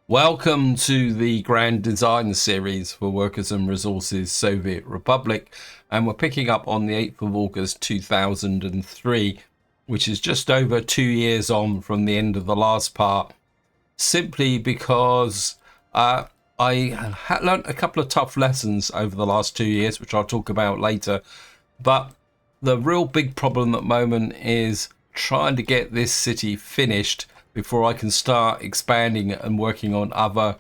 Welcome to the Grand Design series for Workers and Resources Soviet Republic, and we're picking up on the 8th of August 2003, which is just over 2 years on from the end of the last part, simply because I had learnt a couple of tough lessons over the last 2 years, which I'll talk about later. But the real big problem at the moment is trying to get this city finished before I can start expanding and working on other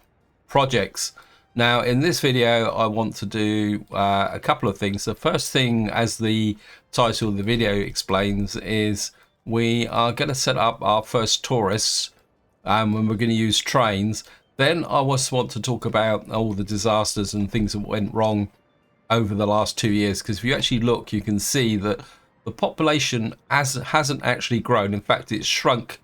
projects. Now, in this video, I want to do a couple of things. The first thing, as the title of the video explains, is we are going to set up our first tourists when we're going to use trains. Then I also want to talk about all the disasters and things that went wrong over the last 2 years, because if you actually look, you can see that the population hasn't actually grown. In fact, it's shrunk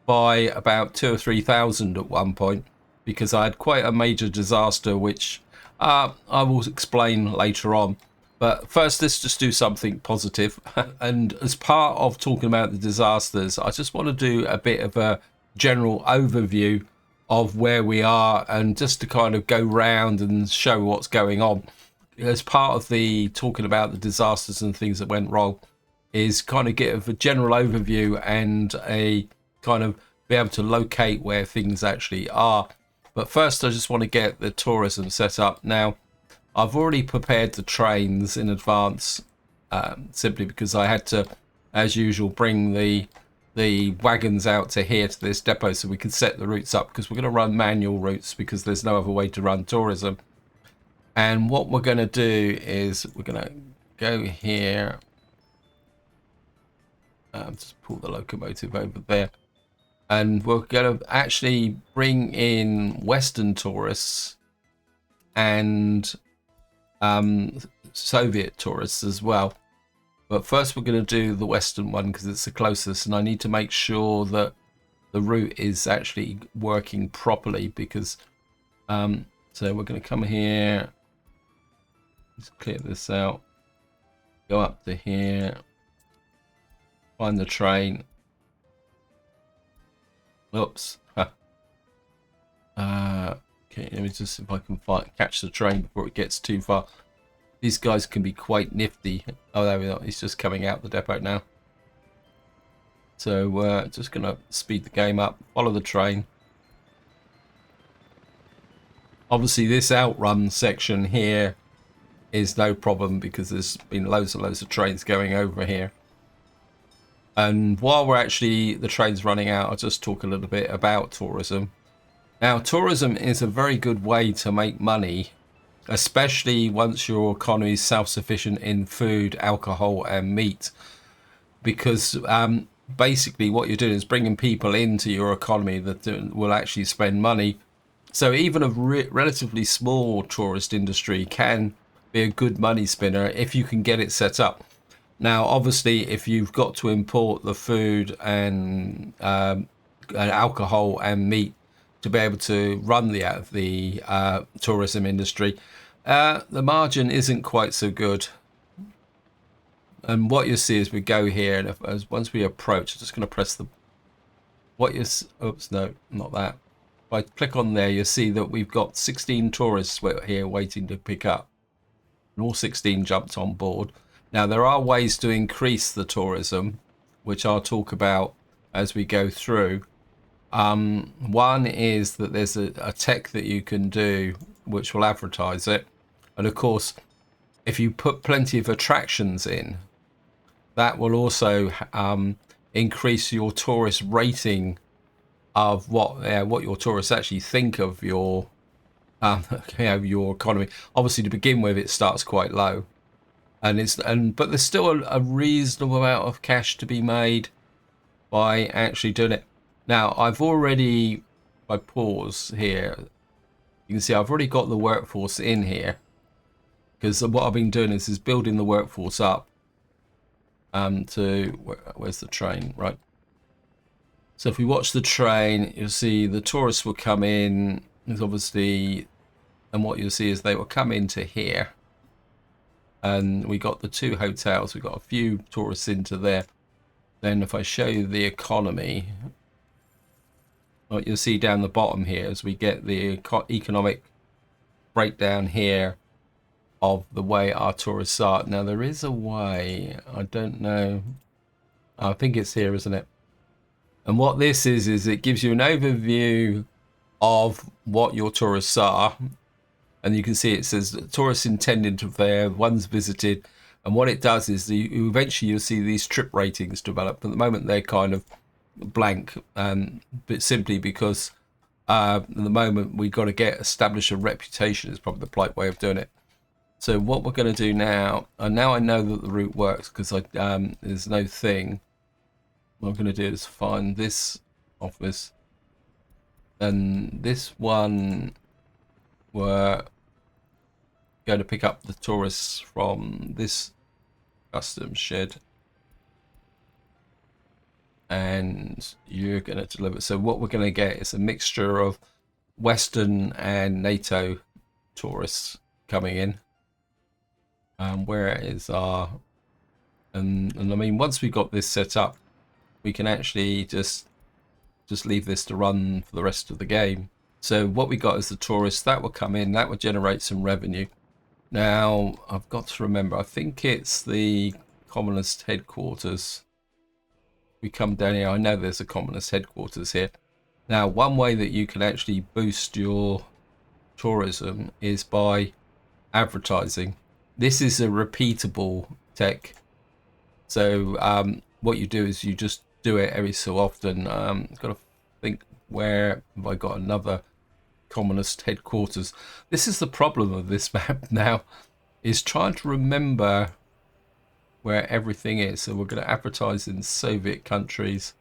by about 2,000 or 3,000 at one point, because I had quite a major disaster, which I will explain later on. But first, let's just do something positive. And as part of talking about the disasters, I just want to do a bit of a general overview of where we are, and just to kind of go round and show what's going on. As part of the talking about the disasters and things that went wrong, is kind of give a general overview and a kind of be able to locate where things actually are. But first, I just want to get the tourism set up. Now, I've already prepared the trains in advance, simply because I had to, as usual, bring the wagons out to here to this depot so we can set the routes up, because we're going to run manual routes because there's no other way to run tourism. And what we're going to do is we're going to go here. Just pull the locomotive over there. And we're going to actually bring in Western tourists and Soviet tourists as well. But first we're going to do the Western one because it's the closest, and I need to make sure that the route is actually working properly, because so we're going to come here, let's clear this out, go up to here, find the train. Oops. Okay, let me just see if I can catch the train before it gets too far. These guys can be quite nifty. Oh, there we go. He's just coming out the depot now. So just going to speed the game up, follow the train. Obviously, this outrun section here is no problem because there's been loads and loads of trains going over here. And while the train's running out, I'll just talk a little bit about tourism. Now, tourism is a very good way to make money, especially once your economy is self-sufficient in food, alcohol, and meat. Because basically what you're doing is bringing people into your economy that will actually spend money. So even a relatively small tourist industry can be a good money spinner if you can get it set up. Now, obviously, if you've got to import the food and alcohol and meat to be able to run the tourism industry, the margin isn't quite so good. And what you see as we go here, and once we approach, I'm just going to press the oops, no, not that. If I click on there, you'll see that we've got 16 tourists here waiting to pick up, and all 16 jumped on board. Now, there are ways to increase the tourism, which I'll talk about as we go through. One is that there's a tech that you can do which will advertise it. And of course, if you put plenty of attractions in, that will also increase your tourist rating of what your tourists actually think of your your economy. Obviously, to begin with, it starts quite low. But there's still a reasonable amount of cash to be made by actually doing it. Now, if I pause here, you can see I've already got the workforce in here, because what I've been doing is building the workforce up where's the train, right? So if we watch the train, you'll see the tourists will come in. There's obviously, and what you'll see is they will come into here. And we got the 2 hotels. We got a few tourists into there. Then if I show you the economy, what you'll see down the bottom here as we get the economic breakdown here of the way our tourists are. Now there is a way, I don't know, I think it's here, isn't it? And what this is it gives you an overview of what your tourists are, and you can see it says tourists intended there, ones visited, and what it does is eventually you'll see these trip ratings develop. At the moment they're kind of blank, but simply because at the moment we've got to establish a reputation is probably the polite way of doing it. So what we're going to do now, and now I know that the route works because there's no thing. What I'm going to do is find this office, and this one we're going to pick up the tourists from this customs shed, and you're going to deliver. So what we're going to get is a mixture of Western and NATO tourists coming in. Where is our and I mean, once we got this set up, we can actually just leave this to run for the rest of the game. So what we got is the tourists that will come in, that will generate some revenue. Now I've got to remember, I think it's the communist headquarters. We come down here, I know there's a communist headquarters here. Now one way that you can actually boost your tourism is by advertising. This is a repeatable tech, so what you do is you just do it every so often. Got to think, where have I got another communist headquarters? This is the problem of this map now, is trying to remember where everything is. So we're going to advertise in Soviet countries,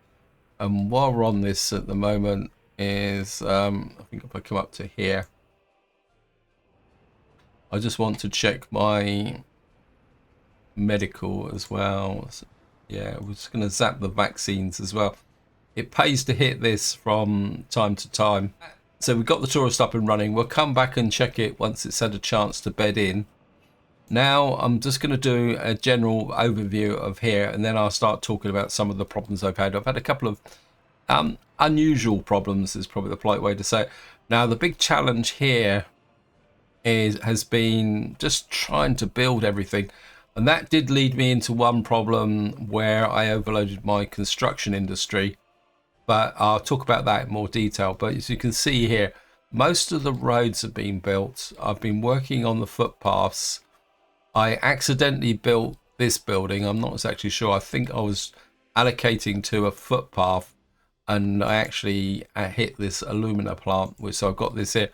and while we're on this at the moment is I think if I come up to here, I just want to check my medical as well. So, yeah, we're just going to zap the vaccines as well. It pays to hit this from time to time. So we've got the tourist up and running. We'll come back and check it once it's had a chance to bed in. Now I'm just going to do a general overview of here, and then I'll start talking about some of the problems I've had. I've had a couple of unusual problems, is probably the polite way to say it. Now the big challenge here has been just trying to build everything, and that did lead me into one problem where I overloaded my construction industry, but I'll talk about that in more detail. But as you can see here, most of the roads have been built. I've been working on the footpaths. I accidentally built this building. I'm not exactly sure. I think I was allocating to a footpath, and I actually hit this alumina plant, so I've got this here.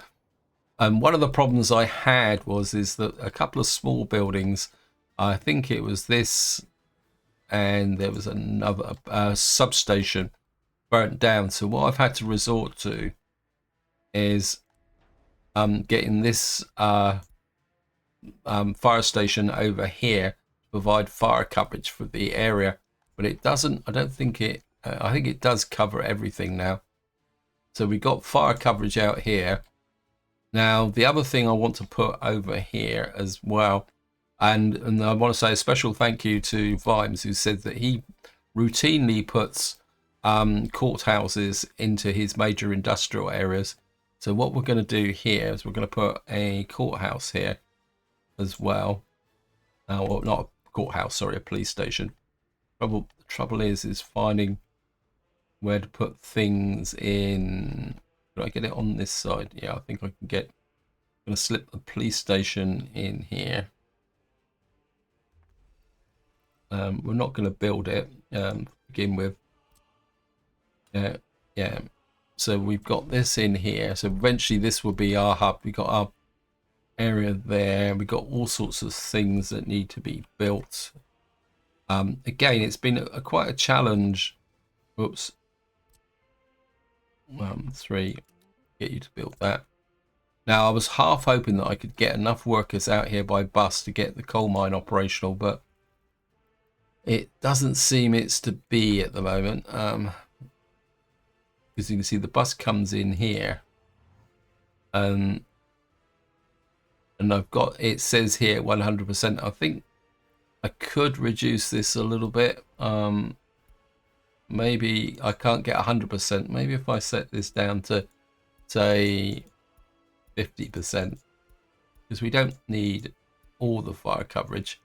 And one of the problems I had is that a couple of small buildings, I think it was this, and there was another substation, burnt down. So what I've had to resort to is getting this fire station over here to provide fire coverage for the area, but it doesn't. I don't think it. I think it does cover everything now. So we got fire coverage out here. Now, the other thing I want to put over here as well, and I want to say a special thank you to Vimes, who said that he routinely puts courthouses into his major industrial areas. So what we're going to do here is we're going to put a courthouse here as well. Well, not a courthouse, sorry, a police station. The trouble is finding where to put things in. Could I get it on this side? Yeah, I think I can get. I'm going to slip the police station in here. We're not going to build it to begin with. Yeah. So we've got this in here. So eventually this will be our hub. We've got our area there. We've got all sorts of things that need to be built. Again, it's been quite a challenge. Oops. 3. Get you to build that. Now I was half hoping that I could get enough workers out here by bus to get the coal mine operational, but it doesn't seem it's to be at the moment. Because you can see the bus comes in here, and I've got, it says here 100%. I think I could reduce this a little bit. maybe I can't get 100%. Maybe if I set this down to, say, 50%, because we don't need all the fire coverage.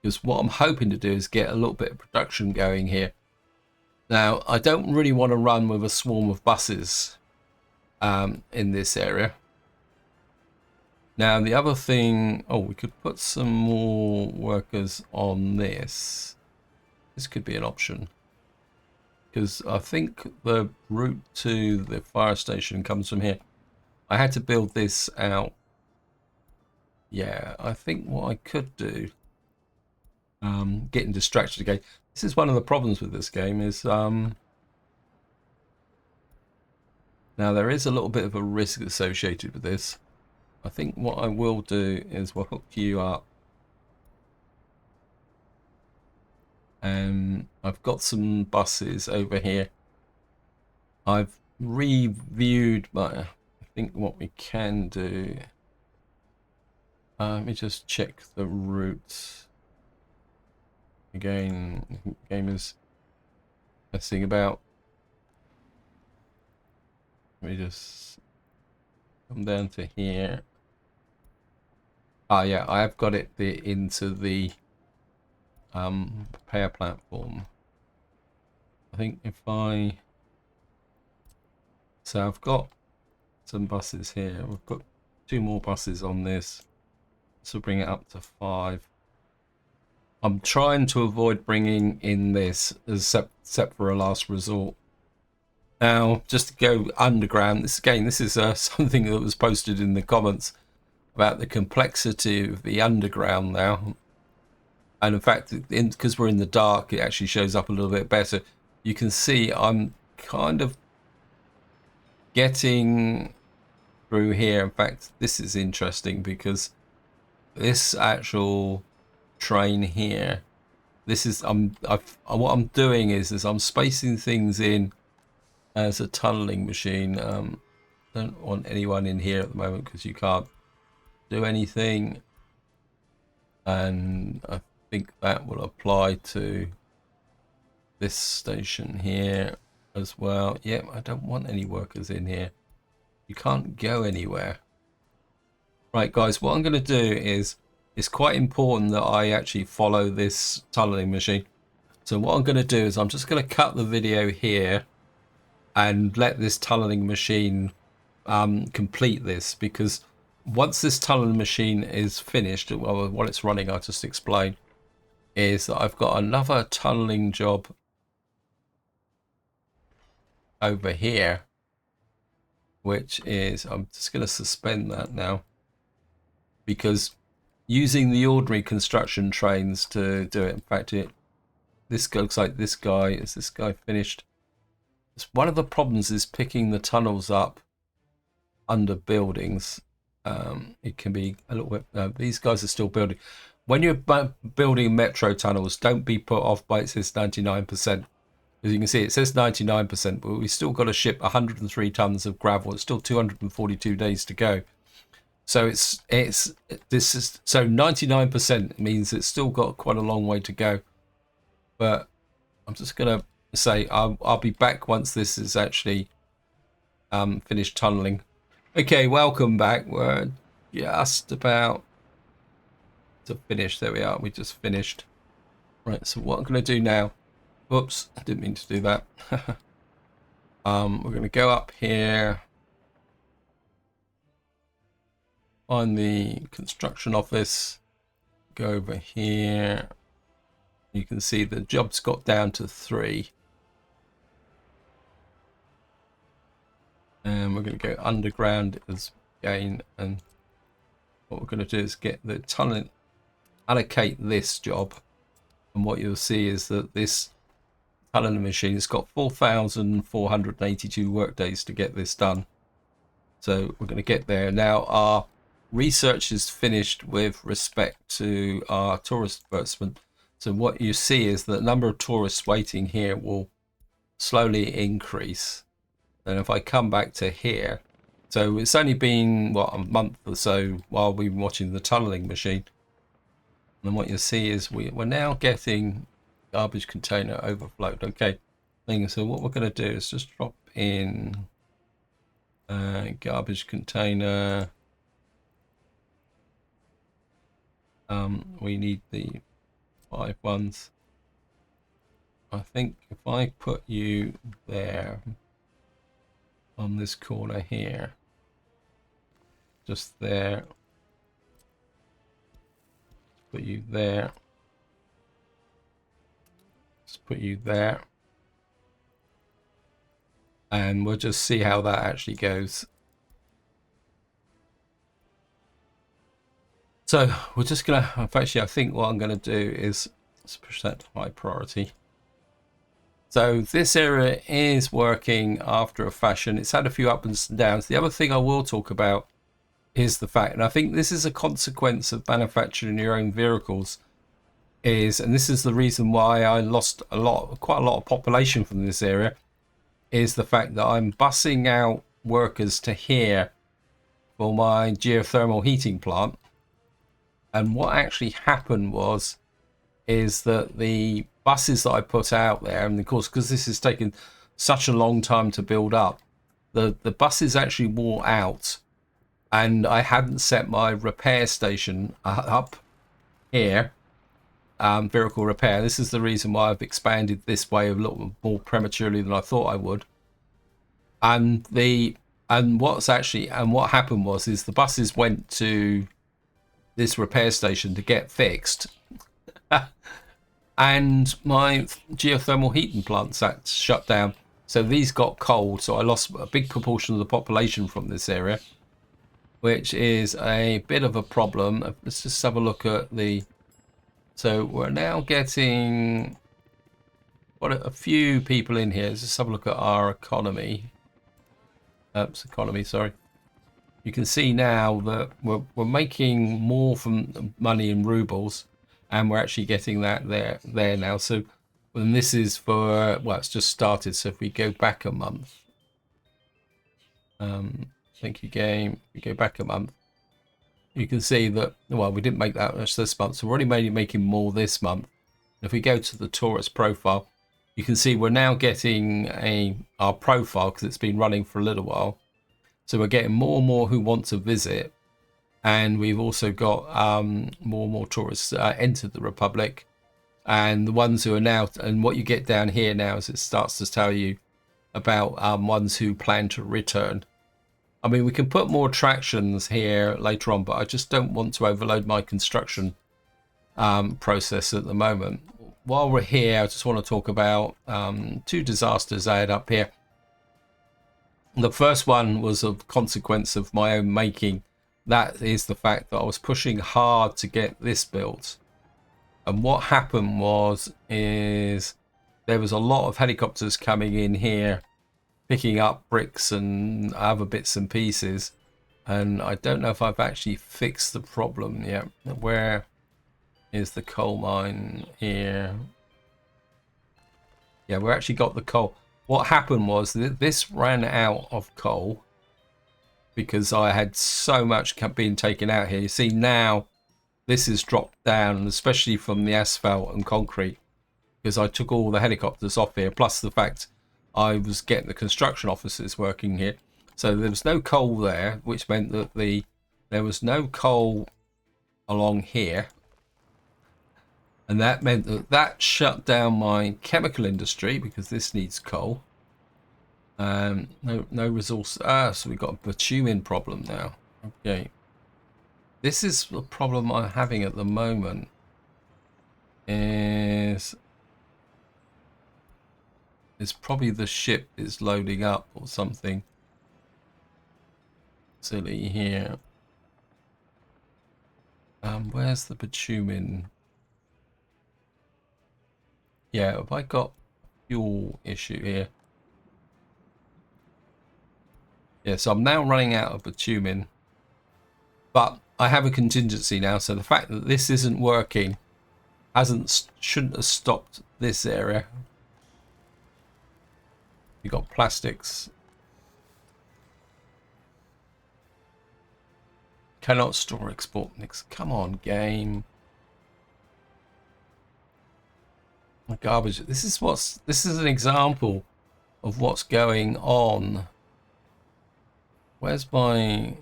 Because what I'm hoping to do is get a little bit of production going here. Now, I don't really want to run with a swarm of buses in this area. Now, the other thing, oh, we could put some more workers on this. This could be an option. Because I think the route to the fire station comes from here. I had to build this out. Yeah, I think what I could do, getting distracted again. This is one of the problems with this game is, now there is a little bit of a risk associated with this. I think what I will do is we'll hook you up. And I've got some buses over here. I've reviewed, but I think what we can do, let me just check the route again. The game is messing about. Let me just come down to here. Ah, yeah, I have got it into the prepare platform. I think if I, so I've got some buses here. We've got 2 more buses on this. This will bring it up to 5. I'm trying to avoid bringing in this except for a last resort. Now, just to go underground, this is something that was posted in the comments about the complexity of the underground now. And in fact, because we're in the dark, it actually shows up a little bit better. You can see I'm kind of getting through here. In fact, this is interesting because this actual train here, this is what I'm doing is I'm spacing things in as a tunneling machine. Don't want anyone in here at the moment because you can't do anything, and I think that will apply to this station here as well. Yep, I don't want any workers in here. You can't go anywhere. Right, guys, what I'm going to do is, it's quite important that I actually follow this tunneling machine. So what I'm going to do is I'm just going to cut the video here and let this tunneling machine complete this, because once this tunneling machine is finished, well, while it's running, I'll just explain, is that I've got another tunneling job over here, which is, I'm just going to suspend that now, because using the ordinary construction trains to do it, in fact, this looks like this guy, is this guy finished? One of the problems is picking the tunnels up under buildings. It can be a little bit, these guys are still building. When you're building metro tunnels, don't be put off by it says 99%. As you can see, it says 99%, but we've still got to ship 103 tons of gravel. It's still 242 days to go. So this is so 99% means it's still got quite a long way to go. But I'm just gonna say I'll be back once this is actually finished tunneling. Okay, welcome back. We're just about to finish. There we are. We just finished. Right. So what I'm gonna do now? Whoops, I didn't mean to do that. We're gonna go up here. Find the construction office, go over here. You can see the job's got down to 3. And we're going to go underground again. And what we're going to do is get the tunnel, allocate this job. And what you'll see is that this tunneling machine has got 4,482 work days to get this done. So we're going to get there. Now our research is finished with respect to our tourist advertisement. So what you see is that the number of tourists waiting here will slowly increase. And if I come back to here, so it's only been, what, a month or so while we've been watching the tunneling machine. And what you'll see is we're now getting garbage container overflowed. Okay, thing. So what we're going to do is just drop in garbage container. We need the 5 ones. I think if I put you there on this corner here, just there, put you there, just put you there, and we'll just see how that actually goes. So we're just gonna, actually I think what I'm gonna do is let's push that to high priority. So this area is working after a fashion. It's had a few ups and downs. The other thing I will talk about is the fact, and I think this is a consequence of manufacturing your own vehicles, and this is the reason why I lost quite a lot of population from this area, is the fact that I'm bussing out workers to here for my geothermal heating plant. And what actually happened is that the buses that I put out there, and of course because this has taken such a long time to build up, the buses actually wore out, and I hadn't set my repair station up here, vehicle repair. This is the reason why I've expanded this way a little more prematurely than I thought I would. And what happened is the buses went to this repair station to get fixed, and my geothermal heating plant shut down. So these got cold, so I lost a big proportion of the population from this area, which is a bit of a problem. Let's just have a look at so we're now getting quite a few people in here. Let's just have a look at our economy. Sorry. You can see now that we're making more from money in rubles, and we're actually getting that there now. So when this is for, well, it's just started. So if we go back a month, thank you game. We go back a month, you can see that, well, we didn't make that much this month, so we're already making more this month. If we go to the tourist profile, you can see we're now getting our profile, because it's been running for a little while. So we're getting more and more who want to visit, and we've also got more and more tourists entered the Republic, and the ones who are now, and what you get down here now is it starts to tell you about ones who plan to return. I mean, we can put more attractions here later on, but I just don't want to overload my construction process at the moment. While we're here, I just want to talk about 2 disasters I had up here. The first one was a consequence of my own making. That is the fact that I was pushing hard to get this built. And what happened is there was a lot of helicopters coming in here, picking up bricks and other bits and pieces. And I don't know if I've actually fixed the problem yet. Where is the coal mine here? Yeah, we actually got the coal. What happened was that this ran out of coal because I had so much being taken out here. You see now this has dropped down, especially from the asphalt and concrete, because I took all the helicopters off here, plus the fact I was getting the construction officers working here. So there was no coal there, which meant that there was no coal along here. And that meant that shut down my chemical industry, because this needs coal. No resource. So we got a bitumen problem now. Okay. This is the problem I'm having at the moment. Is probably the ship is loading up or something silly here. Where's the bitumen? Yeah, have I got fuel issue here? Yeah, so I'm now running out of bitumen, but I have a contingency now. So the fact that this isn't working shouldn't have stopped this area. You got plastics. Cannot store export mix. Come on, game. Garbage. This is an example of what's going on. Where's my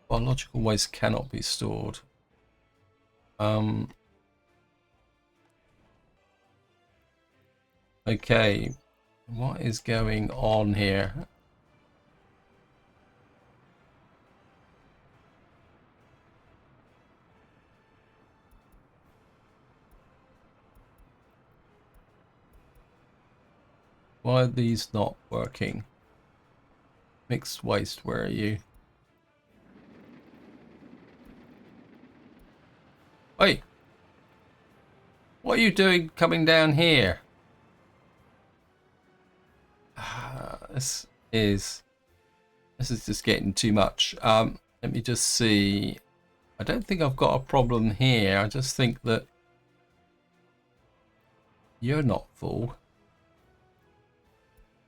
biological waste cannot be stored? Okay, what is going on here? Why are these not working? Mixed waste, where are you? Wait, what are you doing coming down here? This is just getting too much. Let me just see. I don't think I've got a problem here. I just think that you're not full.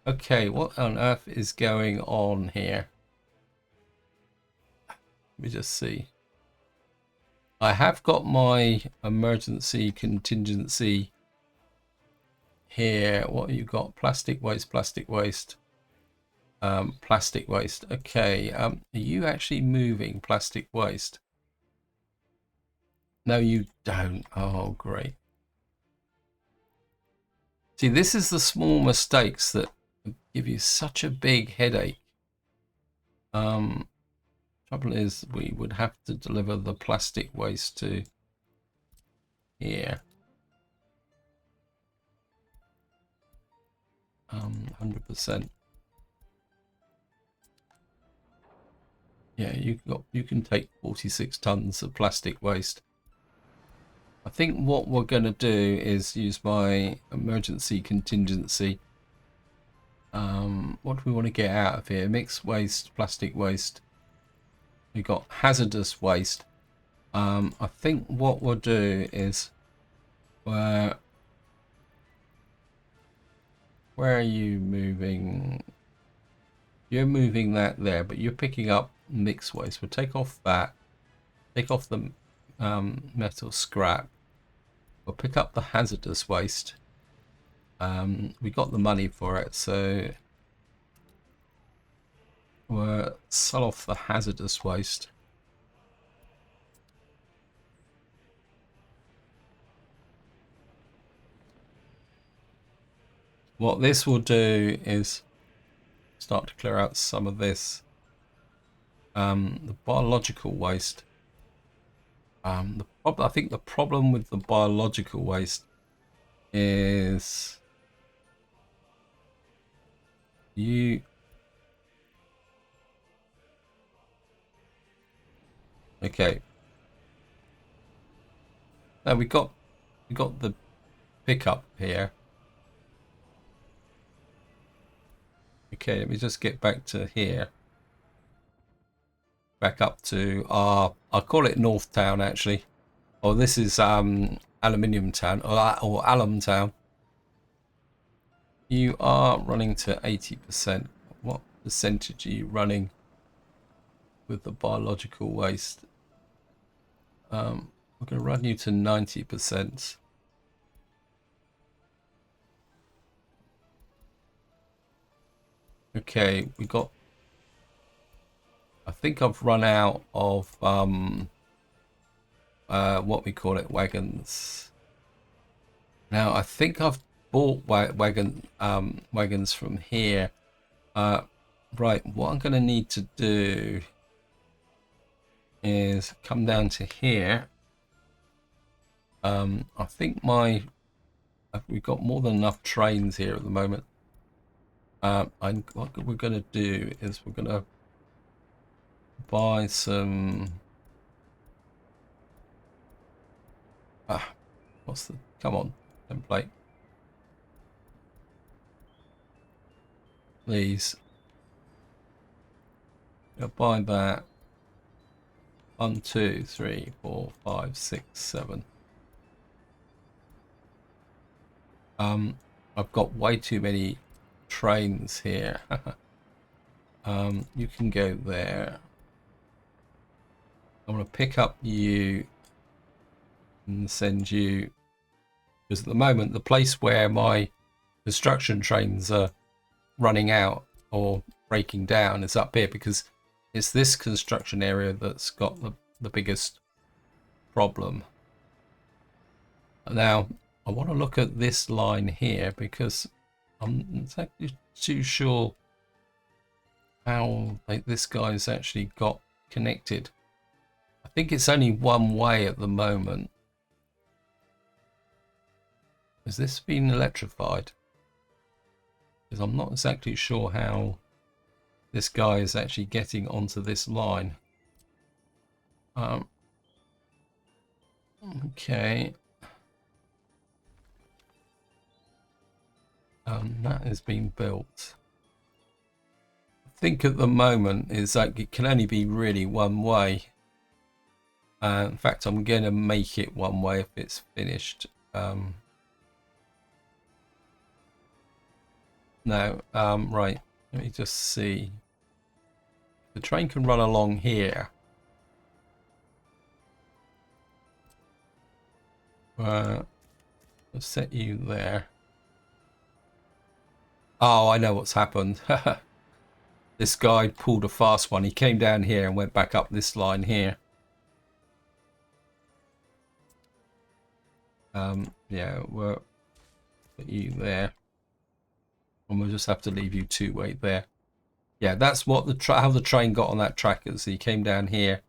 Okay, what on earth is going on here? Let me just see. I have got my emergency contingency here. What have you got? Plastic waste, plastic waste. Plastic waste. Okay, are you actually moving plastic waste? No, you don't. Oh, great. See, this is the small mistakes that give you such a big headache. Trouble is, we would have to deliver the plastic waste to here. 100%. Yeah, you can take 46 tons of plastic waste. I think what we're going to do is use my emergency contingency. What do we want to get out of here? Mixed waste, plastic waste. We've got hazardous waste. I think what we'll do is where are you moving? You're moving that there, but you're picking up mixed waste. We'll take off that. Take off the metal scrap. We'll pick up the hazardous waste. We got the money for it, so we'll sell off the hazardous waste. What this will do is start to clear out some of this. The biological waste. I think the problem with the biological waste is okay. Now we got the pickup here. Okay, let me just get back to here. Back up to I'll call it North Town actually. Oh, this is Aluminium Town or Alum Town. You are running to 80%. What percentage are you running with the biological waste? We're going to run you to 90%. Okay, we got. I think I've run out of what we call it, wagons. Now I think I've bought wagons from here. Right, what I'm going to need to do is come down to here. I think we've got more than enough trains here at the moment. What we're going to do is we're going to buy some. Come on, template. Please. I'll buy that. 1, 2, 3, 4, 5, 6, 7. I've got way too many trains here. You can go there. I'm going to pick up you and send you, because at the moment the place where my construction trains are running out or breaking down is up here, because it's this construction area that's got the biggest problem. Now I want to look at this line here because I'm not exactly too sure how this guy's actually got connected. I think it's only one way at the moment. Has this been electrified? Because I'm not exactly sure how this guy is actually getting onto this line. Okay. That has been built. I think at the moment is like it can only be really one way. In fact, I'm going to make it one way if it's finished. No, right. Let me just see. The train can run along here. I'll set you there. Oh, I know what's happened. This guy pulled a fast one. He came down here and went back up this line here. Yeah, we'll put you there. And we'll just have to leave you two-way there. Yeah, that's what how the train got on that track. Is he came down here,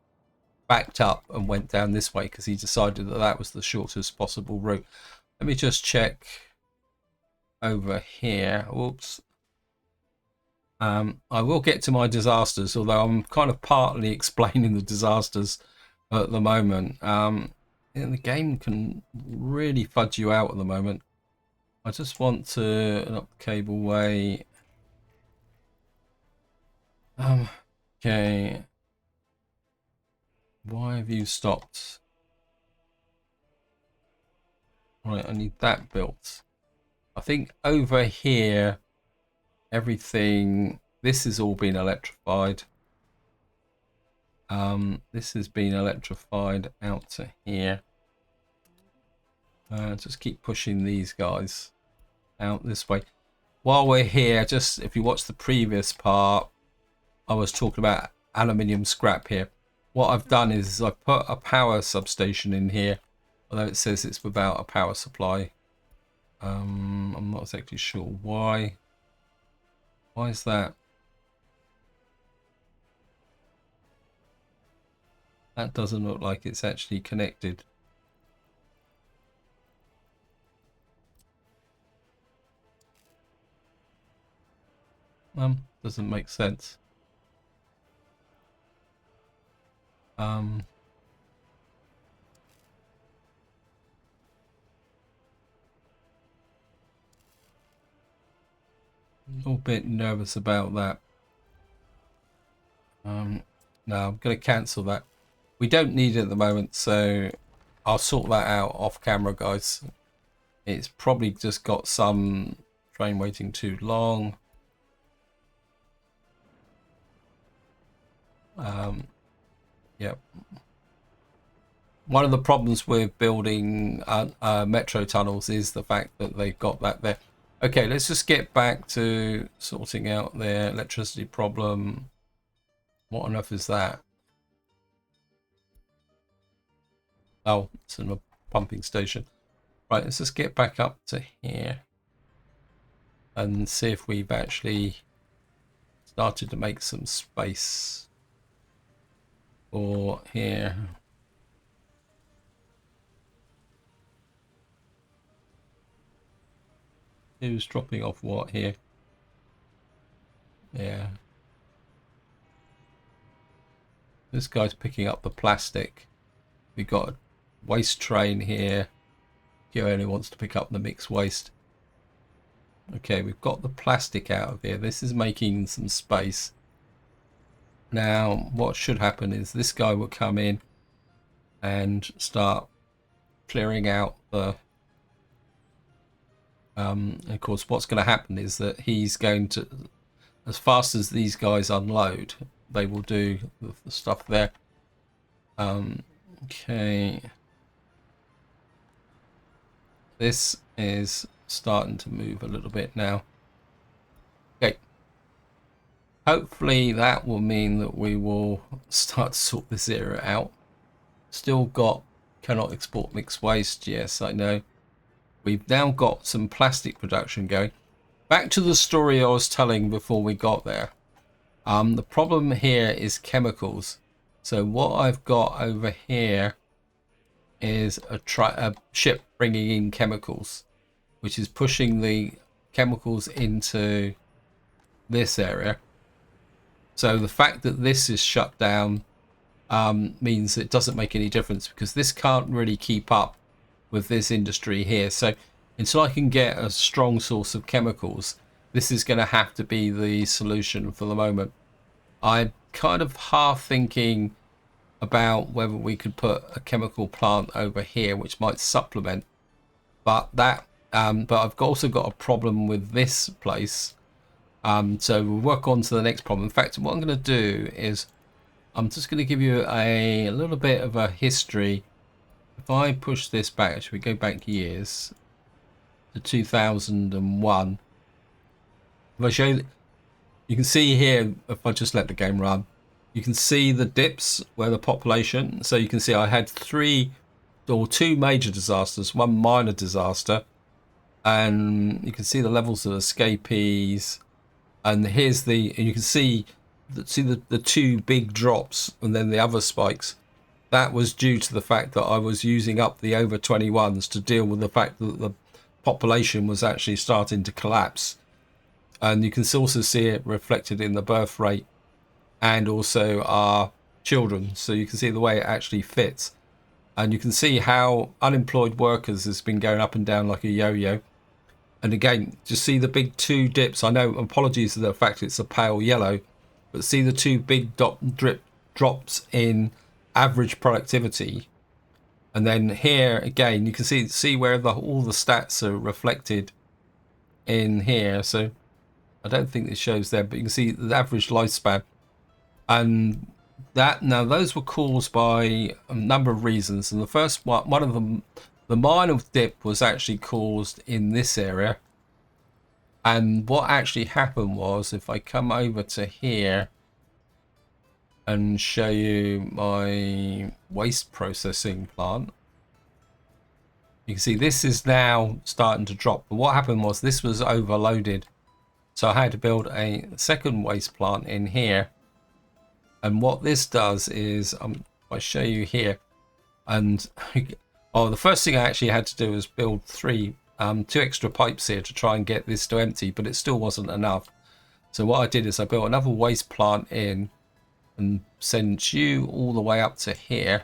backed up and went down this way because he decided that that was the shortest possible route. Let me just check over here. Whoops. I will get to my disasters, although I'm kind of partly explaining the disasters at the moment. The game can really fudge you out at the moment. I just want to up the cableway. Okay. Why have you stopped? Right, I need that built. I think over here, everything, this has all been electrified. This has been electrified out to here. Just keep pushing these guys out this way. While we're here, just if you watch the previous part, I was talking about aluminium scrap here. What I've done is I've put a power substation in here, although it says it's without a power supply. I'm not exactly sure why. Why is that? That doesn't look like it's actually connected. Doesn't make sense. A little bit nervous about that. No, I'm going to cancel that. We don't need it at the moment, so I'll sort that out off camera, guys. It's probably just got some train waiting too long. Yep. One of the problems with building metro tunnels is the fact that they've got that there. Okay, let's just get back to sorting out their electricity problem. What on earth is that? Oh, it's in a pumping station. Right, let's just get back up to here and see if we've actually started to make some space for here. Who's dropping off what here? Yeah. This guy's picking up the plastic. We've got a waste train here. He only wants to pick up the mixed waste. Okay, we've got the plastic out of here. This is making some space. Now, what should happen is this guy will come in and start clearing out the... of course, what's going to happen is that he's going to, as fast as these guys unload, they will do the stuff there. Okay. this is starting to move a little bit now. Okay. Hopefully that will mean that we will start to sort this area out. Still got cannot export mixed waste. Yes, I know. We've now got some plastic production going. Back to the story I was telling before we got there. The problem here is chemicals. So what I've got over here is a ship bringing in chemicals, which is pushing the chemicals into this area. So the fact that this is shut down means it doesn't make any difference, because this can't really keep up with this industry here. So until I can get a strong source of chemicals, this is going to have to be the solution for the moment. I'm kind of half thinking about whether we could put a chemical plant over here which might supplement, but I've also got a problem with this place. So we'll work on to the next problem. In fact, what I'm going to do is I'm just going to give you a little bit of a history. If I push this back, actually we go back years to 2001. If I show you can see here, if I just let the game run, you can see the dips where the population. So you can see I had two major disasters, one minor disaster, and you can see the levels of escapees. And here's and you can see the two big drops and then the other spikes. That was due to the fact that I was using up the over 21s to deal with the fact that the population was actually starting to collapse. And you can also see it reflected in the birth rate and also our children. So you can see the way it actually fits. And you can see how unemployed workers has been going up and down like a yo-yo. And again, just see the big two dips. I know, apologies for the fact it's a pale yellow, but see the two big drops in average productivity. And then here again, you can see where all the stats are reflected in here. So I don't think it shows there, but you can see the average lifespan. And now those were caused by a number of reasons. And the first one of them, the minor dip, was actually caused in this area. And what actually happened was, if I come over to here and show you my waste processing plant, you can see this is now starting to drop. But what happened was this was overloaded. So I had to build a second waste plant in here. And what this does is, I show you here, and the first thing I actually had to do was build two extra pipes here to try and get this to empty, but it still wasn't enough. So what I did is I built another waste plant in and sent you all the way up to here.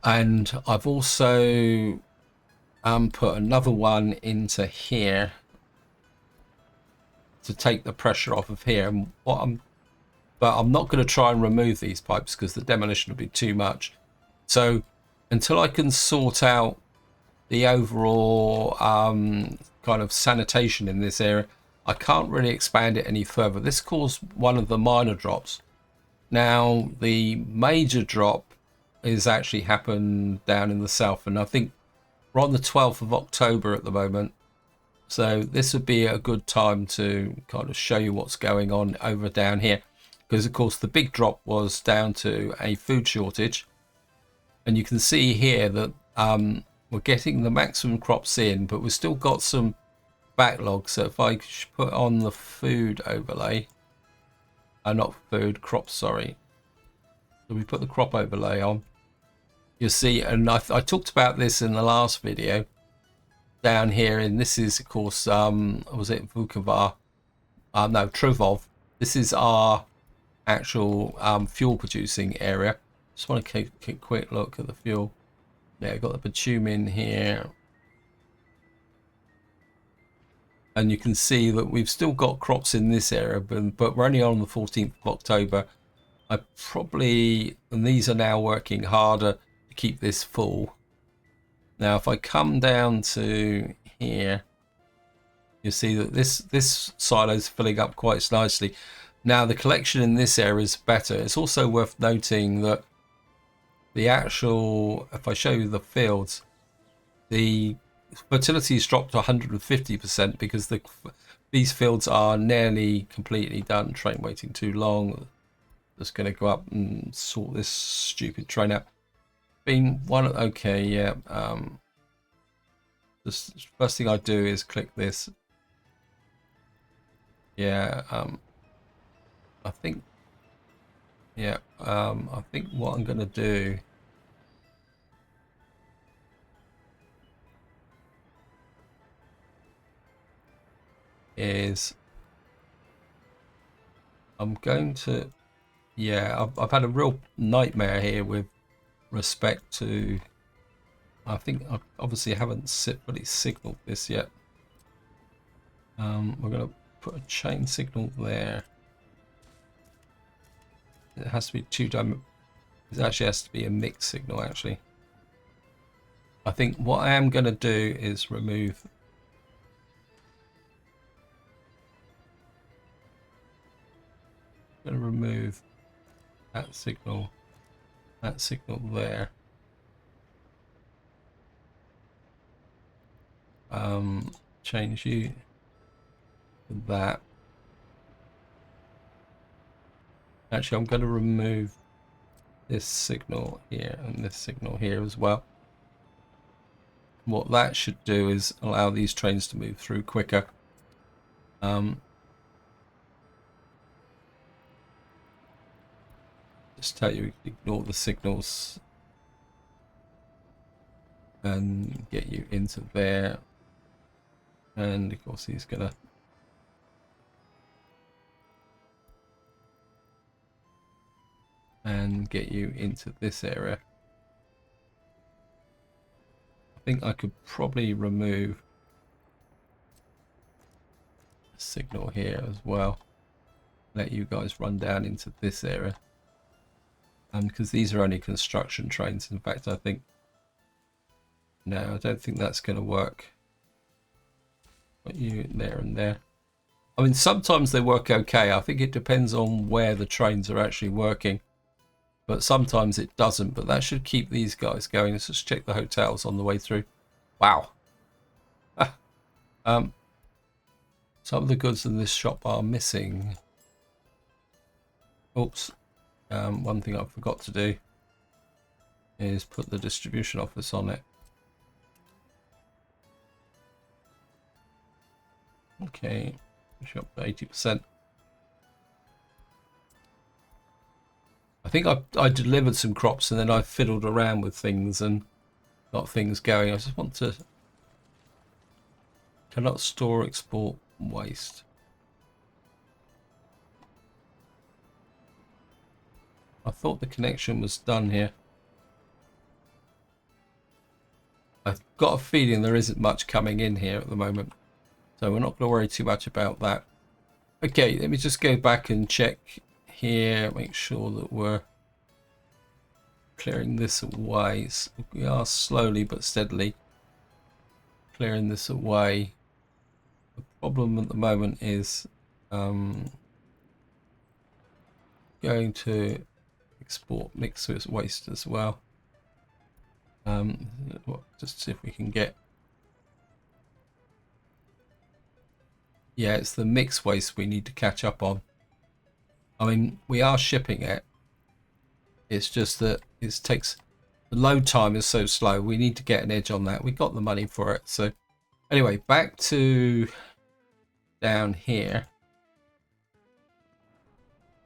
And I've also put another one into here to take the pressure off of here. And but I'm not going to try and remove these pipes because the demolition will be too much. So until I can sort out the overall kind of sanitation in this area, I can't really expand it any further. This caused one of the minor drops. Now the major drop is actually happened down in the south, and I think we're on the 12th of October at the moment. So this would be a good time to kind of show you what's going on over down here. Because of course the big drop was down to a food shortage. And you can see here that we're getting the maximum crops in, but we've still got some backlog. So if I put on the food overlay, not food, crops, sorry. So we put the crop overlay on. You'll see, and I talked about this in the last video. Down here, and this is of course was it Vukovar? No, Truvov. This is our actual fuel producing area. Just want to take a quick look at the fuel. Yeah, got the bitumen here, and you can see that we've still got crops in this area, but we're only on the 14th of October. And these are now working harder to keep this full. Now, if I come down to here, you see that this silo is filling up quite nicely. Now, the collection in this area is better. It's also worth noting that the actual, if I show you the fields, the fertility's dropped to 150% because these fields are nearly completely done. Train waiting too long. Just going to go up and sort this stupid train out. Been one. Okay, yeah. The first thing I do is click this. Yeah. I think. Yeah. I think what I'm going to do. Is I'm going to, yeah, I've had a real nightmare here with respect to, I think I obviously haven't fully signaled this yet. We're going to put a chain signal there. It has to be it actually has to be a mixed signal actually. I think what I am going to do is remove that signal there. Change you to that. Actually, I'm going to remove this signal here and this signal here as well. What that should do is allow these trains to move through quicker. Just tell you ignore the signals and get you into there, and of course he's gonna get you into this area. I think I could probably remove a signal here as well, let you guys run down into this area. Because these are only construction trains. In fact, I think, no, I don't think that's going to work. Put you there and there. I mean, sometimes they work okay. I think it depends on where the trains are actually working. But sometimes it doesn't. But that should keep these guys going. Let's just check the hotels on the way through. Wow. Some of the goods in this shop are missing. Oops. One thing I forgot to do is put the distribution office on it. Okay, push up to 80%. I think I delivered some crops and then I fiddled around with things and got things going. I just want to, cannot store, export, waste. I thought the connection was done here. I've got a feeling there isn't much coming in here at the moment, so we're not going to worry too much about that. Okay, let me just go back and check here, make sure that we're clearing this away. So we are slowly but steadily clearing this away. The problem at the moment is going to export mixed waste as well. Just see if we can get, yeah, it's the mixed waste we need to catch up on. I mean, we are shipping it, it's just that it takes, the load time is so slow. We need to get an edge on that. We got the money for it. So anyway, back to down here.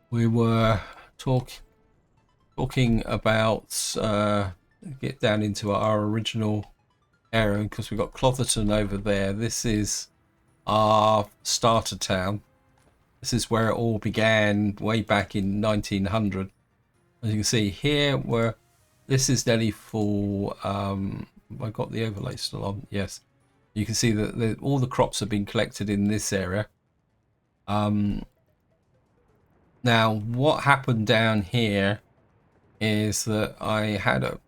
We were talking about get down into our original area, because we've got Clotherton over there. This is our starter town. This is where it all began way back in 1900. As you can see here, this is nearly full. I got the overlay still on. Yes, you can see that all the crops have been collected in this area. Now, what happened down here is that I had a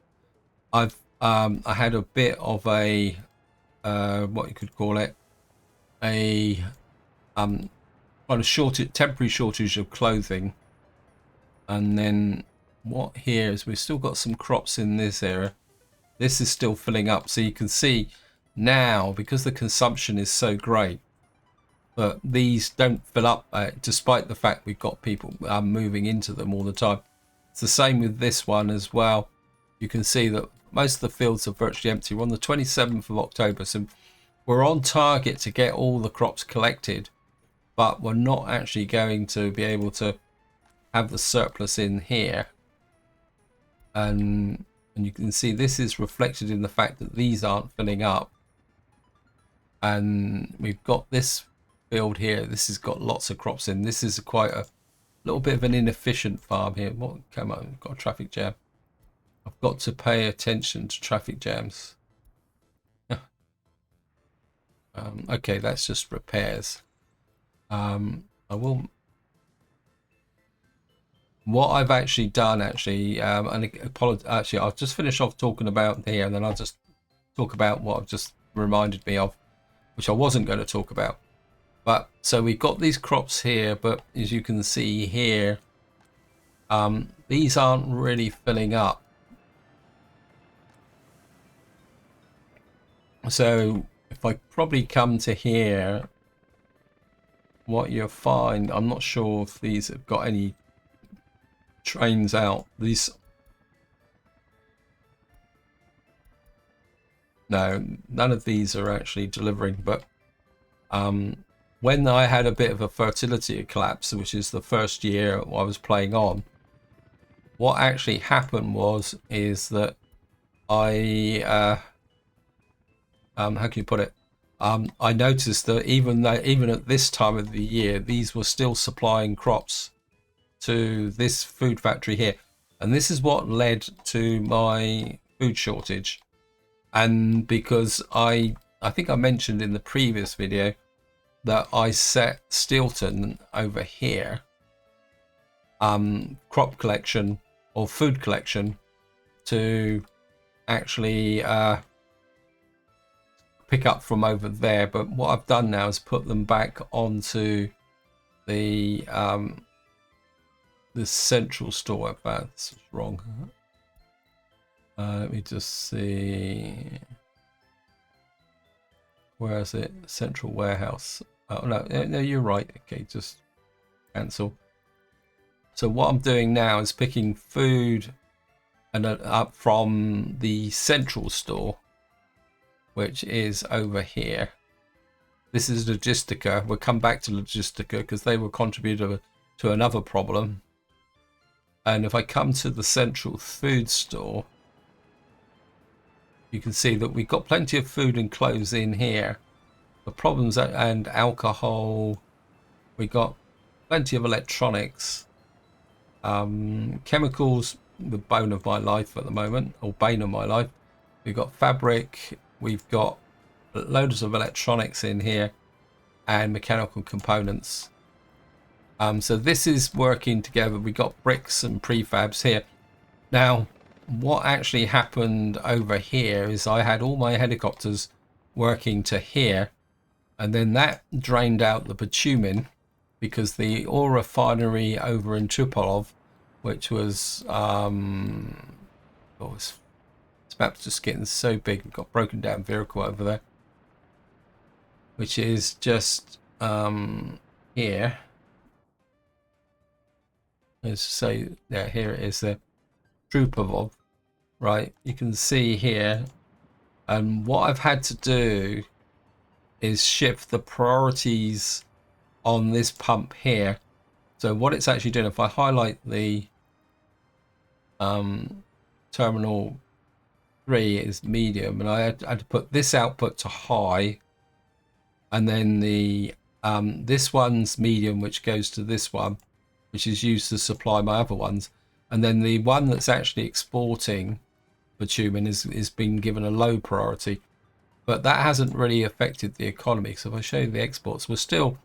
bit of a what you could call it, a kind of temporary shortage of clothing. And then what here is we've still got some crops in this area, This is still filling up. So you can see now, because the consumption is so great, that these don't fill up, despite the fact we've got people moving into them all the time. It's the same with this one as well. You can see that most of the fields are virtually empty. We're on the 27th of October, so we're on target to get all the crops collected, but we're not actually going to be able to have the surplus in here. And you can see this is reflected in the fact that these aren't filling up. And we've got this field here. This has got lots of crops in. This is quite a little bit of an inefficient farm here. What? Come on, we've got a traffic jam. I've got to pay attention to traffic jams. Okay, that's just repairs. I will. What I've actually done, actually, actually, I'll just finish off talking about here, and then I'll just talk about what I've just reminded me of, which I wasn't going to talk about. But so we've got these crops here, but as you can see here, these aren't really filling up. So if I probably come to here, what you'll find, I'm not sure if these have got any trains out. These, no, none of these are actually delivering. But when I had a bit of a fertility collapse, which is the first year I was playing on, what actually happened is that I how can you put it? I noticed that even at this time of the year, these were still supplying crops to this food factory here, and this is what led to my food shortage. And because I think I mentioned in the previous video that I set Stilton over here, crop collection or food collection, to actually pick up from over there. But what I've done now is put them back onto the central store. In fact, this is wrong. Let me just see. Where is it? Central warehouse. Oh no, you're right. Okay, just cancel. So what I'm doing now is picking food and up from the central store, which is over here. This is Logistica. We'll come back to Logistica because they were contributor to another problem. And if I come to the central food store, you can see that we've got plenty of food and clothes in here. The problems and alcohol, we got plenty of electronics, chemicals, the bone of my life at the moment, or bane of my life. We've got fabric, we've got loads of electronics in here, and mechanical components. So this is working together. We got bricks and prefabs here. Now, what actually happened over here is I had all my helicopters working to here, and then that drained out the bitumen because the oil refinery over in Tupolev, which was this map's just getting so big. We've got broken down vehicle over there, which is just here. Let's say, yeah, here it is there. Tupolev, right? You can see here, and what I've had to do is shift the priorities on this pump here. So what it's actually doing, if I highlight the terminal 3 is medium, and I had to put this output to high, and then the this one's medium, which goes to this one, which is used to supply my other ones, and then the one that's actually exporting bitumen is being given a low priority. But that hasn't really affected the economy. So if I show you the exports, we're still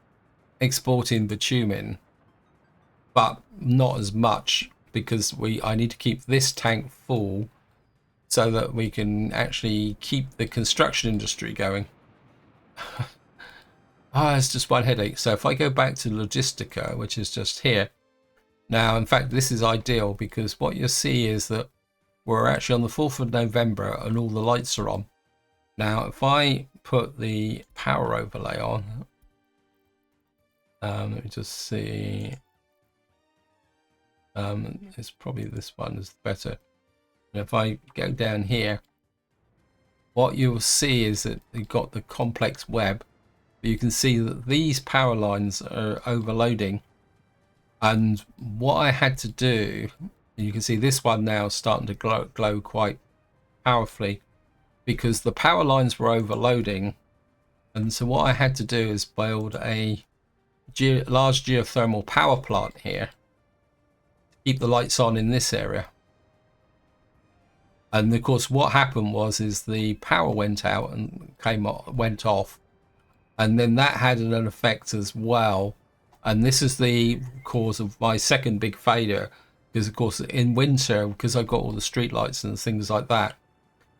exporting bitumen, but not as much, because I need to keep this tank full so that we can actually keep the construction industry going. It's just one headache. So if I go back to Logistica, which is just here now, in fact, this is ideal, because what you'll see is that we're actually on the 4th of November and all the lights are on. Now, if I put the power overlay on, let me just see. It's probably this one is better. And if I go down here, what you'll see is that you've got the complex web. But you can see that these power lines are overloading. And what I had to do, you can see this one now starting to glow quite powerfully because the power lines were overloading. And so what I had to do is build a large geothermal power plant here to keep the lights on in this area. And of course what happened was the power went out and went off, and then that had an effect as well. And this is the cause of my second big failure, because of course in winter, because I got all the street lights and things like that,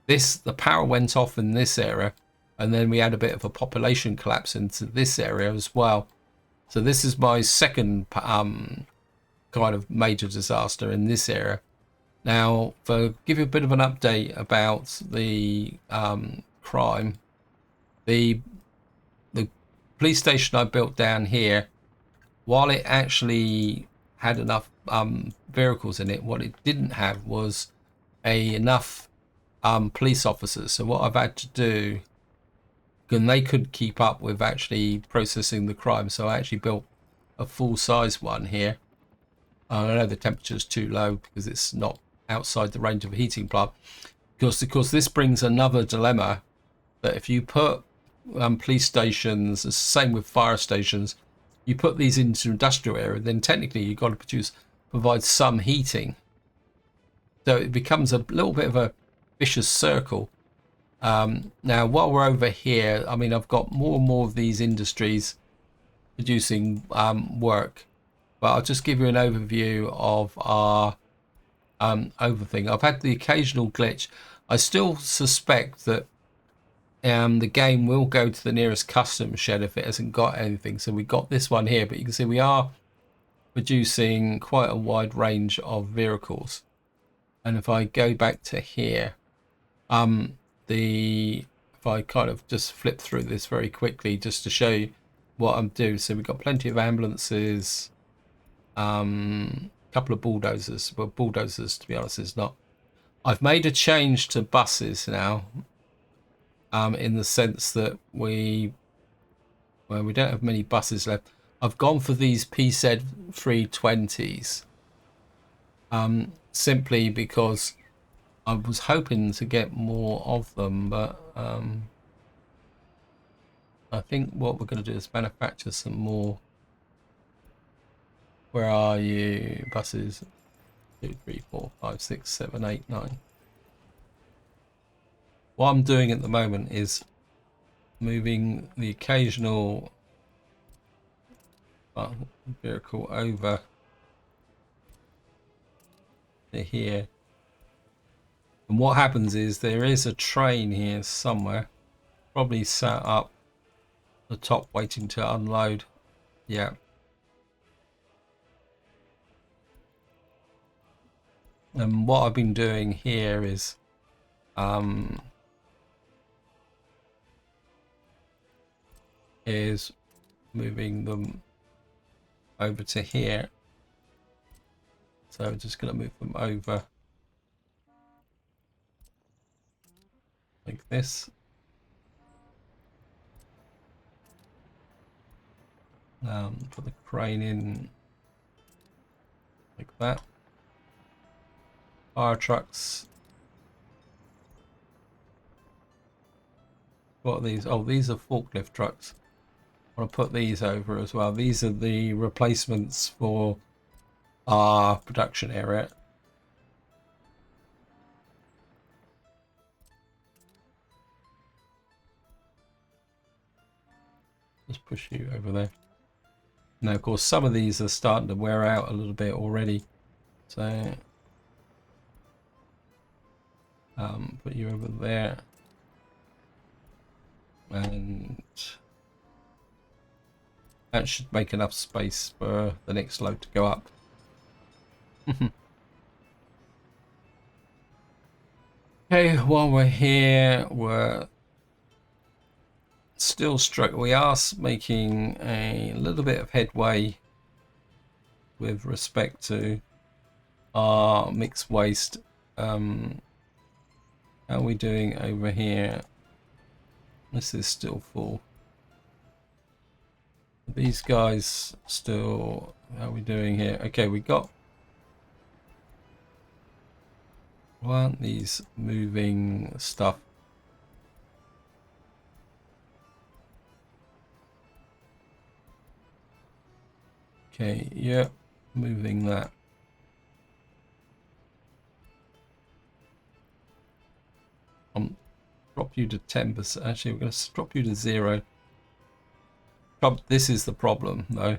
the power went off in this area, and then we had a bit of a population collapse into this area as well. So this is my second kind of major disaster in this area. Now, to give you a bit of an update about the crime, the police station I built down here, while it actually had enough vehicles in it, what it didn't have was enough police officers. So what I've had to do, and they could keep up with actually processing the crime, so I actually built a full-size one here. I know the temperature's too low because it's not outside the range of a heating plant. Because of course this brings another dilemma, that if you put police stations, it's the same with fire stations, you put these into industrial area, then technically you've got to provide some heating. So it becomes a little bit of a vicious circle. Now while we're over here, I mean, I've got more and more of these industries producing work, but I'll just give you an overview of our overthing. I've had the occasional glitch. I still suspect that the game will go to the nearest custom shed if it hasn't got anything. So we got this one here, but you can see we are producing quite a wide range of vehicles. And if I go back to here, if I kind of just flip through this very quickly just to show you what I'm doing. So we've got plenty of ambulances, couple of bulldozers. Well, bulldozers, to be honest, is not. I've made a change to buses now, in the sense that we don't have many buses left. I've gone for these PZ 320s, simply because I was hoping to get more of them, but I think what we're going to do is manufacture some more. Where are you? Buses 2, 3, 4, 5, 6, 7, 8, 9. What I'm doing at the moment is moving the occasional vehicle over to here. And what happens is there is a train here somewhere, probably sat up the top waiting to unload. Yeah. And what I've been doing here is moving them over to here. So I'm just going to move them over like this. Put the crane in like that. Fire trucks. What are these? Oh, these are forklift trucks. I want to put these over as well. These are the replacements for our production area. Just push you over there. Now, of course, some of these are starting to wear out a little bit already. So put you over there, and that should make enough space for the next load to go up. Okay, while we're here, we're still struck. We are making a little bit of headway with respect to our mixed waste. How are we doing over here? This is still full. These guys still, how are we doing here? Okay, we got, why aren't these moving stuff? Okay, yeah, moving that. Drop you to 10%. Actually, we're going to drop you to 0. This is the problem, though.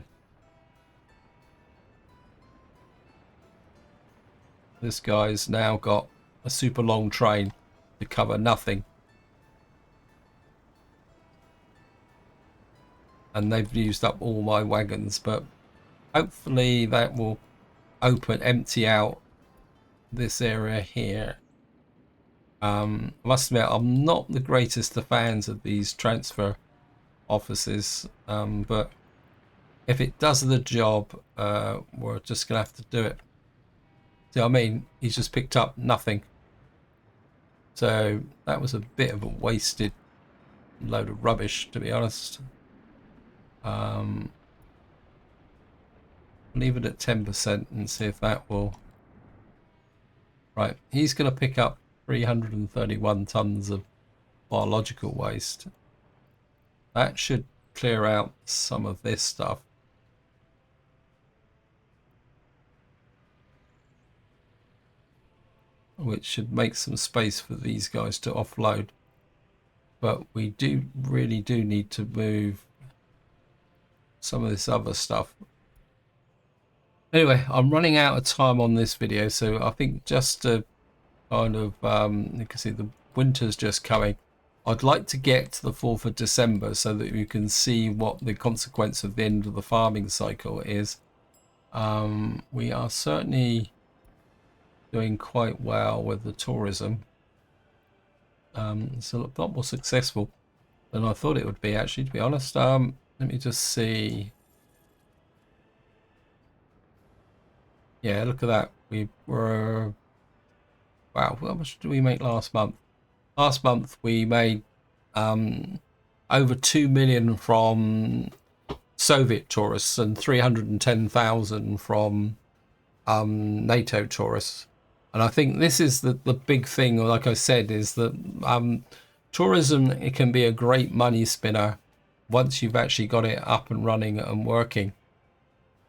This guy's now got a super long train to cover nothing. And they've used up all my wagons, but hopefully that will empty out this area here. I must admit, I'm not the greatest of fans of these transfer offices, but if it does the job, we're just gonna have to do it. See what I mean? He's just picked up nothing. So that was a bit of a wasted load of rubbish, to be honest. Leave it at 10% and see if that will. Right, he's going to pick up 331 tons of biological waste. That should clear out some of this stuff. Which should make some space for these guys to offload. But we really do need to move some of this other stuff. Anyway, I'm running out of time on this video, so I think just to kind of, you can see the winter's just coming. I'd like to get to the 4th of December so that you can see what the consequence of the end of the farming cycle is. We are certainly doing quite well with the tourism. It's a lot more successful than I thought it would be, actually, to be honest. Let me just see. Yeah, look at that. We were, wow, how much did we make last month? Last month we made over 2 million from Soviet tourists and 310,000 from NATO tourists. And I think this is the big thing, like I said, is that tourism, it can be a great money spinner once you've actually got it up and running and working.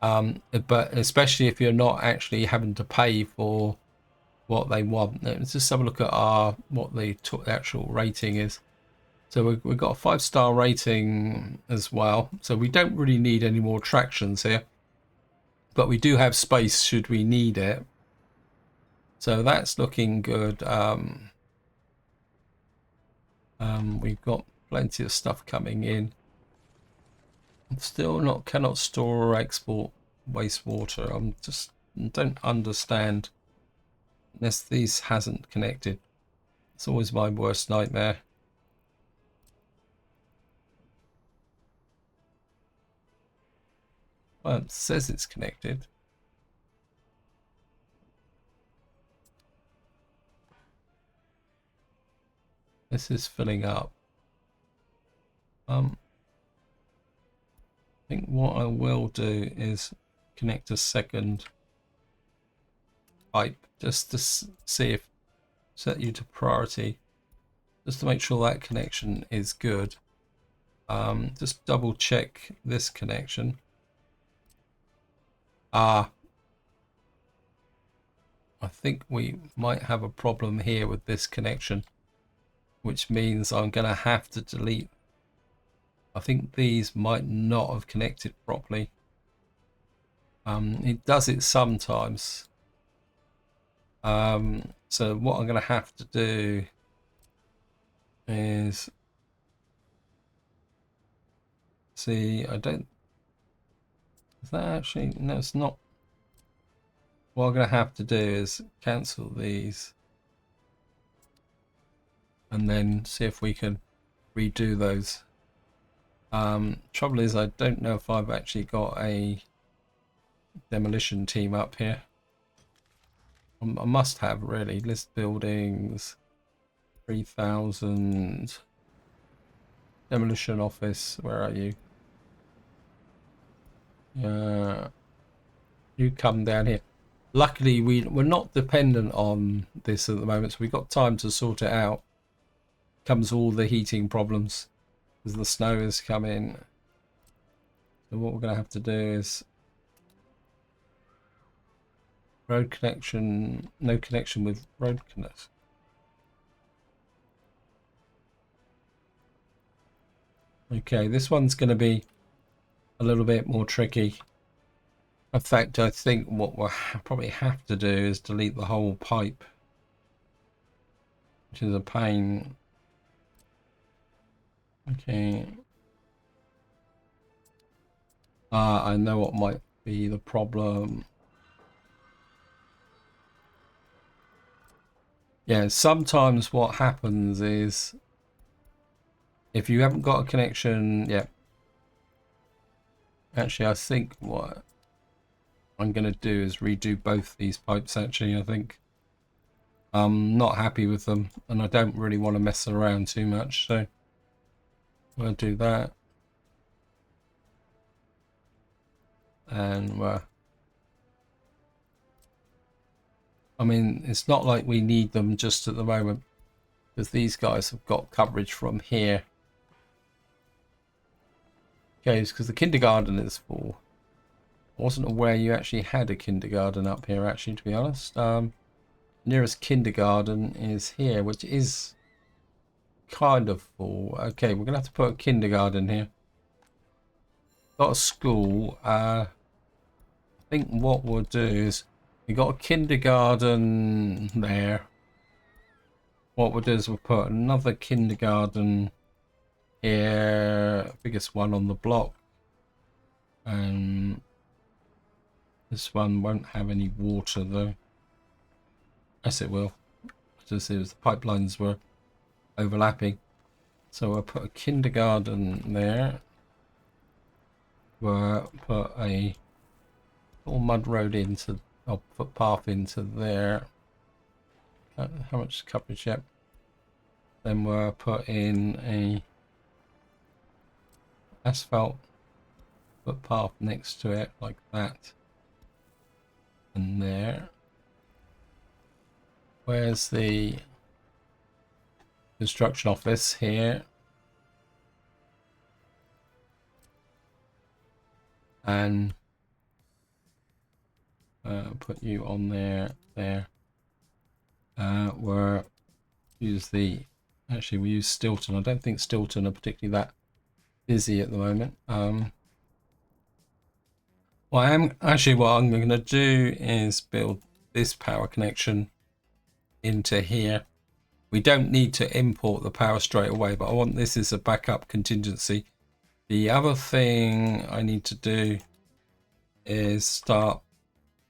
But especially if you're not actually having to pay for what they want. Let's just have a look at what the actual rating is. So we've got a 5-star rating as well. So we don't really need any more attractions here, but we do have space should we need it. So that's looking good. We've got plenty of stuff coming in. Still cannot store or export wastewater. I'm just don't understand unless these hasn't connected. It's always my worst nightmare. Well, it says it's connected. This is filling up. I think what I will do is connect a second pipe just to see if set you to priority, just to make sure that connection is good. Just double check this connection. I think we might have a problem here with this connection, which means I'm going to have to delete. I think these might not have connected properly. It does it sometimes. So what I'm going to have to do is see, is that actually, no, it's not. What I'm going to have to do is cancel these. and then see if we can redo those. Trouble is, I don't know if I've actually got a demolition team up here. I must have, really. List buildings, 3,000. Demolition office, where are you? You come down here. Luckily, we're not dependent on this at the moment, so we've got time to sort it out. Comes all the heating problems as the snow is coming. So what we're going to have to do is road connection, no connection with road connection. Okay, this one's going to be a little bit more tricky. In fact, I think what we'll probably have to do is delete the whole pipe, which is a pain. Okay. I know what might be the problem. Yeah, sometimes what happens is if you haven't got a connection, yeah. Actually, I think what I'm going to do is redo both these pipes, actually. I think I'm not happy with them, and I don't really want to mess around too much, so we'll do that. And I mean, it's not like we need them just at the moment, because these guys have got coverage from here. Okay, it's because the kindergarten is full. I wasn't aware you actually had a kindergarten up here, actually, to be honest. Nearest kindergarten is here, which is kind of full. Okay, we're going to have to put a kindergarten here. Got a school. I think what we'll do is we got a kindergarten there. What we'll do is we'll put another kindergarten here, biggest one on the block. And this one won't have any water though. Yes, it will. Just as the pipelines were overlapping. So we'll put a kindergarten there. We'll put a little mud road into, or footpath into there. How much coverage yet? Then we'll put in a asphalt footpath next to it, like that. And there. Where's the construction office? Here. And put you on there. We'll use the, actually we use Stilton. I don't think Stilton are particularly that busy at the moment. Well, what I'm going to do is build this power connection into here. We don't need to import the power straight away, but I want this as a backup contingency. The other thing I need to do is start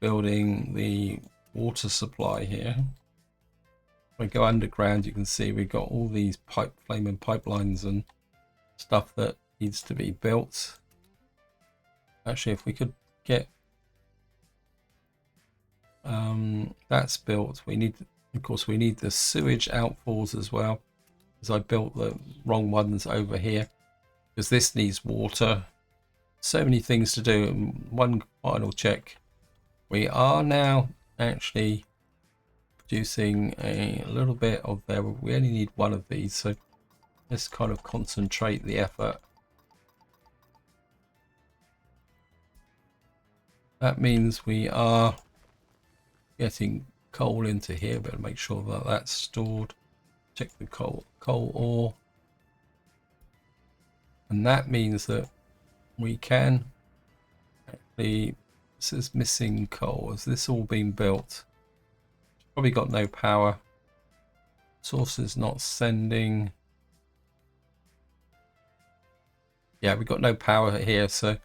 building the water supply here. If I go underground, you can see we've got all these flaming pipelines and stuff that needs to be built. Actually, if we could get that's built, we need, of course, we need the sewage outfalls as well, because I built the wrong ones over here, because this needs water. So many things to do. One final check. We are now actually producing a little bit of there. We only need one of these, so let's kind of concentrate the effort. That means we are getting coal into here. Better make sure that that's stored. Check the coal ore. And that means that we can actually, this is missing coal. Has this all been built? Probably got no power. Source is not sending. Yeah, we've got no power here, so,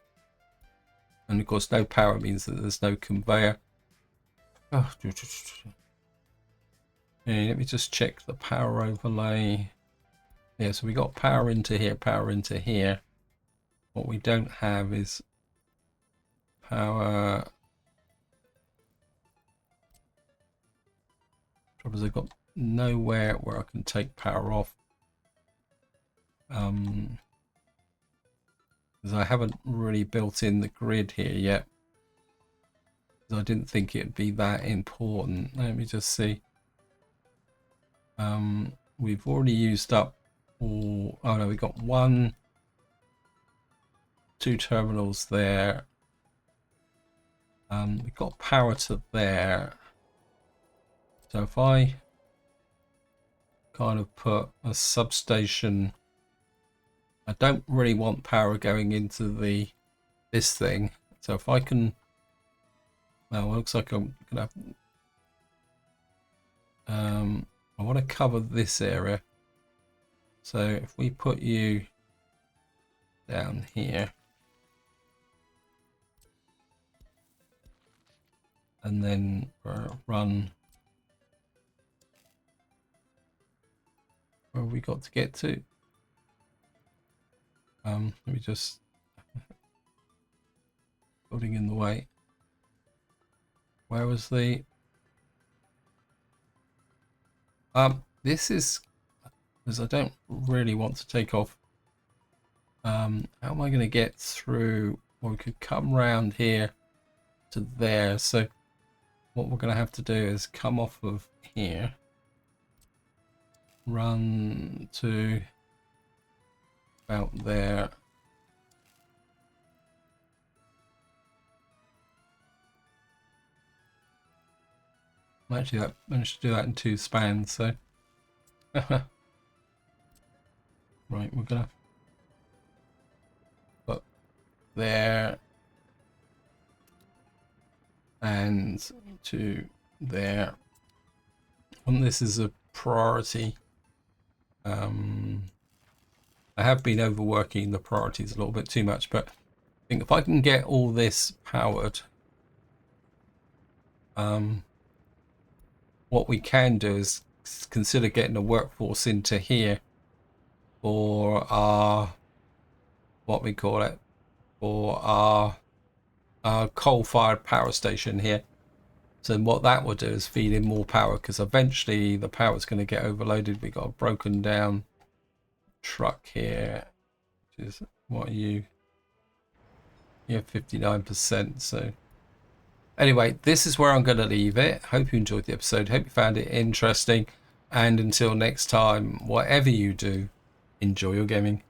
and of course no power means that there's no conveyor. Oh. Okay, let me just check the power overlay. Yeah, so we got power into here, power into here. What we don't have is power. Trouble is I've got nowhere where I can take power off. Because I haven't really built in the grid here yet. I didn't think it'd be that important. Let me just see. We've already used up all. Oh no, we got 2 terminals there. We've got power to there. So if I kind of put a substation, I don't really want power going into this thing. So if I can, well, it looks like I'm gonna have, I want to cover this area. So if we put you down here, and then run. Where have we got to get to? Let me just building in the way. Where was the? This is because I don't really want to take off. How am I going to get through? Well, we could come round here to there. So what we're going to have to do is come off of here, run to about there. Actually, I managed to do that in 2 spans, so right, we're gonna put there and to there. And this is a priority. I have been overworking the priorities a little bit too much, but I think if I can get all this powered, what we can do is consider getting a workforce into here for our, what we call it, for our coal-fired power station here. So what that will do is feed in more power, because eventually the power is going to get overloaded. We got a broken down truck here, which is, what are you? Yeah, 59%. So anyway, this is where I'm going to leave it. Hope you enjoyed the episode. Hope you found it interesting. And until next time, whatever you do, enjoy your gaming.